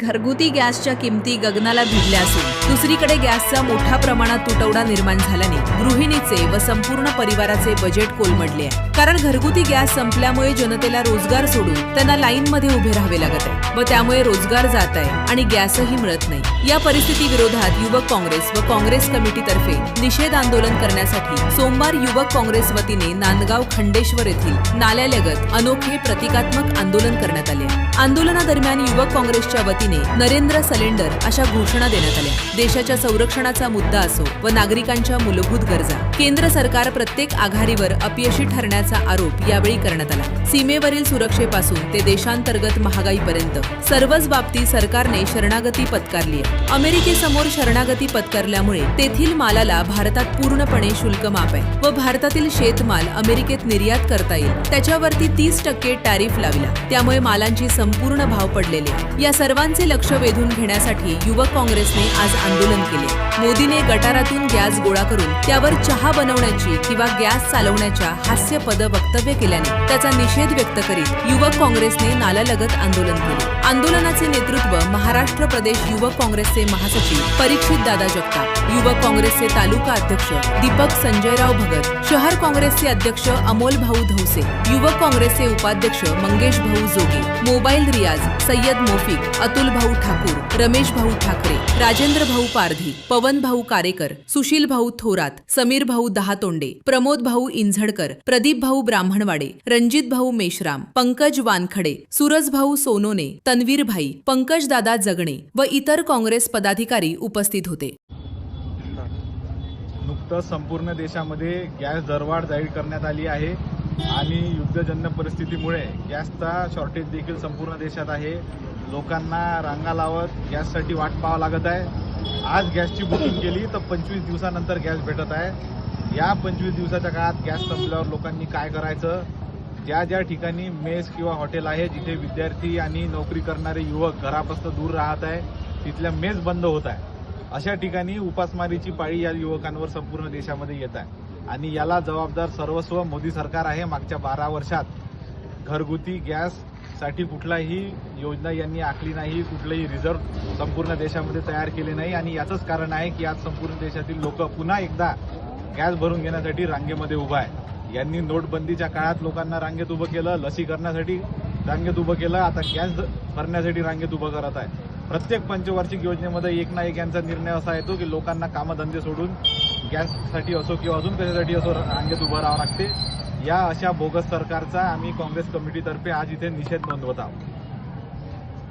घरगुती गॅसच्या किमती गगनाला भिडल्या असून दुसरीकडे गॅसचा मोठ्या प्रमाणात तुटवडा निर्माण झाल्याने गृहिणीचे व संपूर्ण परिवाराचे बजेट कोलमडले आहे. कारण घरगुती गॅस संपल्यामुळे जनतेला रोजगार सोडून त्यांना लाईनमध्ये उभे राहावे लागत आहे व त्यामुळे रोजगार जात आहे आणि गॅसही मिळत नाही. या परिस्थिती विरोधात युवक काँग्रेस व काँग्रेस कमिटीतर्फे निषेध आंदोलन करण्यासाठी सोमवार युवक काँग्रेस वतीने नांदगाव खंडेश्वर येथील नाल्यालगत अनोखे प्रतिकात्मक आंदोलन करण्यात आले. आंदोलनादरम्यान युवक काँग्रेसच्या वतीने नरेंद्र सिलेंडर अशा घोषणा देण्यात आल्या. देशाच्या संरक्षणाचा मुद्दा असो व नागरिकांच्या मूलभूत गरजा, केंद्र सरकार प्रत्येक आघाडीवर अपयशी ठरण्याचा आरोप यावेळी करण्यात आला. सीमेवरील सुरक्षेपासून ते देशांतर्गत महागाईपर्यंत सर्वच बाबतीत सरकारने शरणागती पत्करली आहे. अमेरिकेसमोर शरणागती पत्करल्यामुळे तेथील मालाला भारतात पूर्णपणे शुल्क माफ आहे व भारतातील शेतमाल अमेरिकेत निर्यात करता येईल त्याच्यावरती 30% टॅरिफ लावला. त्यामुळे मालांची संपूर्ण भाव पडलेले. या सर्वांचे लक्ष वेधून घेण्यासाठी युवक काँग्रेसने आज आंदोलन केले. मोदीने गटारातून गॅस गोळा करून त्यावर चहा बनवण्याची किंवा गॅस चालवण्याच्या हास्यपद वक्तव्य केल्याने त्याचा निषेध व्यक्त करीत युवक काँग्रेसने नाल्यालगत आंदोलन केले. आंदोलनाचे नेतृत्व महाराष्ट्र प्रदेश युवक काँग्रेसचे महासचिव परीक्षित दादा जगताप, युवक काँग्रेसचे तालुका अध्यक्ष दीपक संजयराव भगत, शहर काँग्रेसचे अध्यक्ष अमोल भाऊ धौसे, युवक काँग्रेसचे उपाध्यक्ष मंगेश भाऊ जोगे, मोबाईल रियाज सय्यद मोफिक, अतुल भाऊ ठाकूर, रमेश भाऊ ठाकरे, राजेंद्र भाऊ पारधी, पवन भाऊ कारेकर, सुशील भाऊ थोरात, समीर भाऊ दहातोंडे, प्रमोद भाऊ इंझडकर, प्रदीप भाऊ ब्राह्मणवाडे, रणजित भाऊ मेश्राम, पंकज वानखडे, सूरज भाऊ सोनोने, तन्वीर भाई, पंकज दादा जगणे व इतर काँग्रेस पदाधिकारी उपस्थित होते. नुकतंच संपूर्ण देशामध्ये गॅस दरवाढ जाहीर करण्यात आली आहे आणि युद्धजन्य परिस्थितीमुळे गॅसचा शॉर्टेज देखील संपूर्ण देशात आहे. लोकांना रांगा लावत गॅससाठी वाट पाहावं लागत आहे. आज गॅसची बुकिंग केली तर 25 दिवसानंतर गॅस भेटत आहे. या 25 दिवसाच्या काळात गॅस संपल्यावर लोकांनी काय करायचं? ज्या ज्या ठिकाणी मेस किंवा हॉटेल आहे, जिथे विद्यार्थी आणि नोकरी करणारे युवक घरापासून दूर राहत आहे, तिथल्या मेस बंद होत आहे. अशा ठिकाणी उपासमारीची पाळी या युवकांवर संपूर्ण देशामध्ये येत आहे आणि याला जबाबदार सर्वस्व मोदी सरकार आहे. मागच्या 12 वर्षात घरगुती गॅससाठी कुठलाही योजना यांनी आखली नाही, कुठलंही रिझर्व्ह संपूर्ण देशामध्ये तयार केले नाही आणि याचंच कारण आहे की आज संपूर्ण देशातील लोक पुन्हा एकदा गॅस भरून घेण्यासाठी रांगेमध्ये उभा आहे. यांनी नोटबंदीच्या काळात लोकांना रांगेत उभं केलं, लसीकरणासाठी रांगेत उभं केलं, आता गॅस भरण्यासाठी रांगेत उभं करत आहे. प्रत्येक पंचवार्षिक योजनेमध्ये एक ना एक यांचा निर्णय असा येतो की लोकांना कामधंदे सोडून गॅससाठी असो किंवा अजून कशासाठी असो रांगेत उभं राहावं लागते. या अशा बोगस सरकारचा आम्ही काँग्रेस कमिटीतर्फे आज इथे निषेध नोंदवत आहोत.